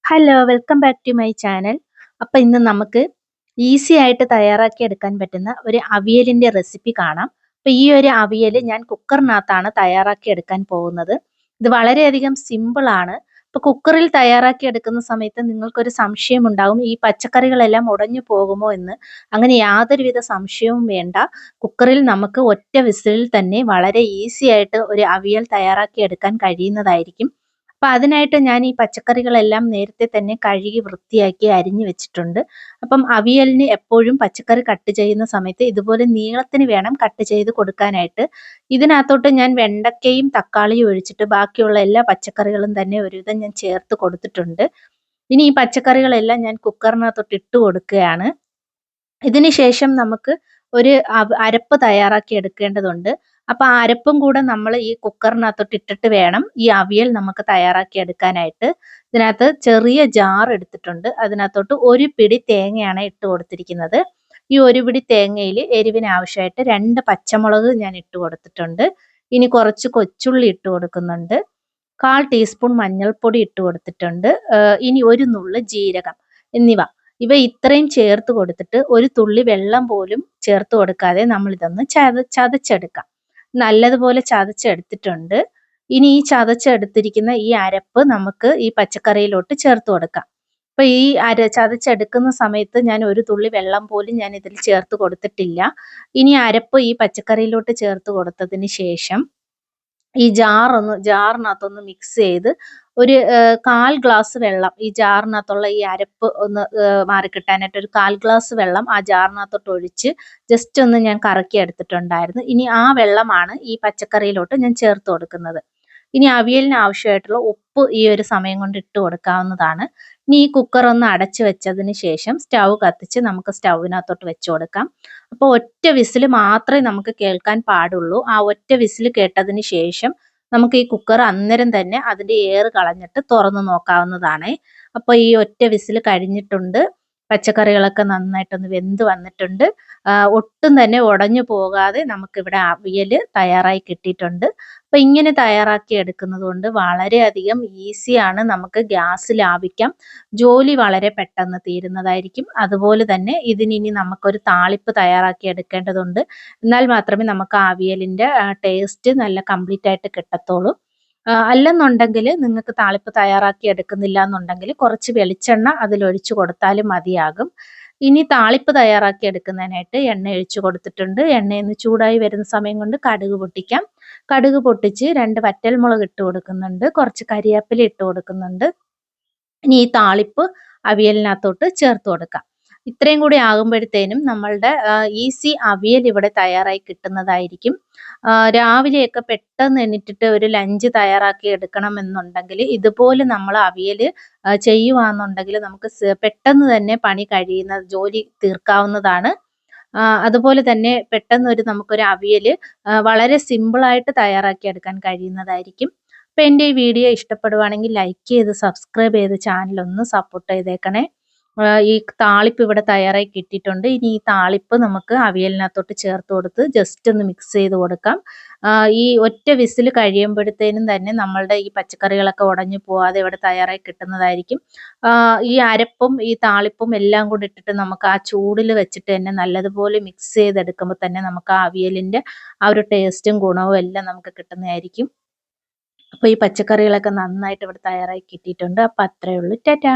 Hello, welcome back to my channel. അപ്പോൾ ഇന്ന് നമുക്ക് ഈസി ആയിട്ട് തയ്യാറാക്കി എടുക്കാൻ പറ്റുന്ന ഒരു അവിയലിൻ്റെ റെസിപ്പി കാണാം. അപ്പോൾ ഈ ഒരു അവിയൽ ഞാൻ കുക്കറിനകത്താണ് തയ്യാറാക്കി എടുക്കാൻ പോകുന്നത്. ഇത് വളരെയധികം സിമ്പിളാണ്. അപ്പോൾ കുക്കറിൽ തയ്യാറാക്കി എടുക്കുന്ന സമയത്ത് നിങ്ങൾക്കൊരു സംശയം ഉണ്ടാകും, ഈ പച്ചക്കറികളെല്ലാം ഉടഞ്ഞു പോകുമോ എന്ന്. അങ്ങനെ യാതൊരുവിധ സംശയവും വേണ്ട. കുക്കറിൽ നമുക്ക് ഒറ്റ വിസിലിൽ തന്നെ വളരെ ഈസി ആയിട്ട് ഒരു അവിയൽ തയ്യാറാക്കി എടുക്കാൻ കഴിയുന്നതായിരിക്കും. അപ്പോൾ അതിനായിട്ട് ഞാൻ ഈ പച്ചക്കറികളെല്ലാം നേരത്തെ തന്നെ കഴുകി വൃത്തിയാക്കി അരിഞ്ഞു വെച്ചിട്ടുണ്ട്. അപ്പം അവിയലിന് എപ്പോഴും പച്ചക്കറി കട്ട് ചെയ്യുന്ന സമയത്ത് ഇതുപോലെ നീളത്തിന് വേണം കട്ട് ചെയ്ത് കൊടുക്കാനായിട്ട്. ഇതിനകത്തോട്ട് ഞാൻ വെണ്ടയ്ക്കയും തക്കാളിയും ഒഴിച്ചിട്ട് ബാക്കിയുള്ള എല്ലാ പച്ചക്കറികളും തന്നെ ഒരുവിധം ഞാൻ ചേർത്ത് കൊടുത്തിട്ടുണ്ട്. ഇനി ഈ പച്ചക്കറികളെല്ലാം ഞാൻ കുക്കറിനകത്തോട്ട് ഇട്ട് കൊടുക്കുകയാണ്. ഇതിന് ശേഷം നമുക്ക് ഒരു അരപ്പ് തയ്യാറാക്കി എടുക്കേണ്ടതുണ്ട്. അപ്പോൾ ആ അരപ്പും കൂടെ നമ്മൾ ഈ കുക്കറിനകത്തോട്ട് ഇട്ടിട്ട് വേണം ഈ അവിയൽ നമുക്ക് തയ്യാറാക്കി എടുക്കാനായിട്ട്. ഇതിനകത്ത് ചെറിയ ജാർ എടുത്തിട്ടുണ്ട്. അതിനകത്തോട്ട് ഒരു പിടി തേങ്ങയാണ് ഇട്ട് കൊടുത്തിരിക്കുന്നത്. ഈ ഒരു പിടി തേങ്ങയിൽ എരിവിന് ആവശ്യമായിട്ട് 2 പച്ചമുളക് ഞാൻ ഇട്ട് കൊടുത്തിട്ടുണ്ട്. ഇനി കുറച്ച് കൊച്ചുള്ളി ഇട്ട് കൊടുക്കുന്നുണ്ട്. 1/4 ടീസ്പൂൺ മഞ്ഞൾപ്പൊടി ഇട്ട് കൊടുത്തിട്ടുണ്ട്. ഇനി ഒരു നുള്ള് ജീരകം എന്നിവ. ഇവ ഇത്രയും ചേർത്ത് കൊടുത്തിട്ട് ഒരു തുള്ളി വെള്ളം പോലും ചേർത്ത് കൊടുക്കാതെ നമ്മൾ ഇതൊന്ന് ചതച്ചെടുക്കാം. നല്ലതുപോലെ ചതച്ചെടുത്തിട്ടുണ്ട്. ഇനി ഈ ചതച്ചെടുത്തിരിക്കുന്ന ഈ അരപ്പ് നമുക്ക് ഈ പച്ചക്കറിയിലോട്ട് ചേർത്ത് കൊടുക്കാം. അപ്പോൾ ഈ ചതച്ചെടുക്കുന്ന സമയത്ത് ഞാൻ ഒരു തുള്ളി വെള്ളം പോലും ഞാൻ ഇതിൽ ചേർത്ത് കൊടുത്തിട്ടില്ല. ഇനി അരപ്പ് ഈ പച്ചക്കറിയിലോട്ട് ചേർത്ത് കൊടുത്തതിന് ശേഷം ഈ ജാറിനകത്തൊന്ന് മിക്സ് ചെയ്ത് ഒരു 1/4 ഗ്ലാസ് വെള്ളം, ഈ ജാറിനകത്തുള്ള ഈ അരപ്പ് ഒന്ന് മാറിക്കിട്ടാനായിട്ട് ഒരു 1/4 ഗ്ലാസ് വെള്ളം ആ ജാറിനകത്തോട്ട് ഒഴിച്ച് ജസ്റ്റ് ഒന്ന് ഞാൻ കറക്കി എടുത്തിട്ടുണ്ടായിരുന്നു. ഇനി ആ വെള്ളമാണ് ഈ പച്ചക്കറിയിലോട്ട് ഞാൻ ചേർത്ത് കൊടുക്കുന്നത്. ഇനി അവിയലിന് ആവശ്യമായിട്ടുള്ള ഉപ്പ് ഈ ഒരു സമയം കൊണ്ട് ഇട്ട് കൊടുക്കാവുന്നതാണ്. ഇനി ഈ കുക്കർ ഒന്ന് അടച്ചു വെച്ചതിന് ശേഷം സ്റ്റൗ കത്തിച്ച് നമുക്ക് സ്റ്റൗവിനകത്തോട്ട് വെച്ച് കൊടുക്കാം. അപ്പോൾ ഒറ്റ വിസിൽ മാത്രമേ നമുക്ക് കേൾക്കാൻ പാടുള്ളൂ. ആ ഒറ്റ വിസിൽ കേട്ടതിന് ശേഷം നമുക്ക് ഈ കുക്കർ അന്നേരം തന്നെ അതിൻ്റെ എയർ കളഞ്ഞിട്ട് തുറന്ന് നോക്കാവുന്നതാണ്. അപ്പോൾ ഈ ഒറ്റ വിസിൽ കഴിഞ്ഞിട്ടുണ്ട്. പച്ചക്കറികളൊക്കെ നന്നായിട്ടൊന്ന് വെന്ത് വന്നിട്ടുണ്ട്. ഒട്ടും തന്നെ ഉടഞ്ഞു പോകാതെ നമുക്കിവിടെ അവിയൽ തയ്യാറായി കിട്ടിയിട്ടുണ്ട്. അപ്പോൾ ഇങ്ങനെ തയ്യാറാക്കി എടുക്കുന്നത് കൊണ്ട് വളരെയധികം ഈസിയാണ്. നമുക്ക് ഗ്യാസ് ലാഭിക്കാം. ജോലി വളരെ പെട്ടെന്ന് തീരുന്നതായിരിക്കും. അതുപോലെ തന്നെ ഇതിനി നമുക്കൊരു താളിപ്പ് തയ്യാറാക്കി എടുക്കേണ്ടതുണ്ട്. എന്നാൽ മാത്രമേ നമുക്ക് ആ അവിയലിൻ്റെ ടേസ്റ്റ് നല്ല കംപ്ലീറ്റ് ആയിട്ട് കിട്ടത്തുള്ളൂ. അല്ലെന്നുണ്ടെങ്കിൽ നിങ്ങൾക്ക് താളിപ്പ് തയ്യാറാക്കി എടുക്കുന്നില്ല എന്നുണ്ടെങ്കിൽ കുറച്ച് വെളിച്ചെണ്ണ അതിലൊഴിച്ച് കൊടുത്താലും മതിയാകും. ഇനി താളിപ്പ് തയ്യാറാക്കി എടുക്കുന്നതിനായിട്ട് എണ്ണ ഒഴിച്ച് കൊടുത്തിട്ടുണ്ട്. എണ്ണയൊന്ന് ചൂടായി വരുന്ന സമയം കൊണ്ട് കടുക് പൊട്ടിക്കാം. കടുക് പൊട്ടിച്ച് 2 വറ്റൽമുളക് ഇട്ട് കൊടുക്കുന്നുണ്ട്. കുറച്ച് കരിവേപ്പില ഇട്ട് കൊടുക്കുന്നുണ്ട്. ഇനി ഈ താളിപ്പ് അവിയലിനകത്തോട്ട് ചേർത്ത് കൊടുക്കാം. ഇത്രയും കൂടി ആകുമ്പോഴത്തേനും നമ്മളുടെ ഈസി അവിയൽ ഇവിടെ തയ്യാറായി കിട്ടുന്നതായിരിക്കും. രാവിലെയൊക്കെ പെട്ടെന്ന് എണീറ്റിട്ട് ഒരു ലഞ്ച് തയ്യാറാക്കി എടുക്കണമെന്നുണ്ടെങ്കിൽ ഇതുപോലെ നമ്മൾ അവിയൽ ചെയ്യുവാണെന്നുണ്ടെങ്കിൽ നമുക്ക് പെട്ടെന്ന് തന്നെ പണി കഴിയുന്ന ജോലി തീർക്കാവുന്നതാണ്. അതുപോലെ തന്നെ പെട്ടെന്ന് നമുക്കൊരു അവിയൽ വളരെ സിമ്പിളായിട്ട് തയ്യാറാക്കി എടുക്കാൻ കഴിയുന്നതായിരിക്കും. അപ്പോൾ എൻ്റെ ഈ വീഡിയോ ഇഷ്ടപ്പെടുവാണെങ്കിൽ ലൈക്ക് ചെയ്ത് സബ്സ്ക്രൈബ് ചെയ്ത് ചാനലൊന്ന് സപ്പോർട്ട് ചെയ്തേക്കണേ. ഈ താളിപ്പ് ഇവിടെ തയ്യാറായി കിട്ടിയിട്ടുണ്ട്. ഇനി ഈ താളിപ്പ് നമുക്ക് അവിയലിനകത്തോട്ട് ചേർത്ത് കൊടുത്ത് ജസ്റ്റ് ഒന്ന് മിക്സ് ചെയ്ത് കൊടുക്കാം. ഈ ഒറ്റ വിസിൽ കഴിയുമ്പോഴത്തേനും തന്നെ നമ്മളുടെ ഈ പച്ചക്കറികളൊക്കെ ഉടഞ്ഞു പോവാതെ ഇവിടെ തയ്യാറായി കിട്ടുന്നതായിരിക്കും. ഈ അരപ്പും ഈ താളിപ്പും എല്ലാം കൂടി ഇട്ടിട്ട് നമുക്ക് ആ ചൂടിൽ വെച്ചിട്ട് തന്നെ നല്ലതുപോലെ മിക്സ് ചെയ്തെടുക്കുമ്പോൾ തന്നെ നമുക്ക് ആ അവിയലിൻ്റെ ആ ഒരു ടേസ്റ്റും ഗുണവും എല്ലാം നമുക്ക് കിട്ടുന്നതായിരിക്കും. അപ്പോൾ ഈ പച്ചക്കറികളൊക്കെ നന്നായിട്ട് ഇവിടെ തയ്യാറായി കിട്ടിയിട്ടുണ്ട്. അപ്പോൾ അത്രയേ ഉള്ളൂ. ടാറ്റാ.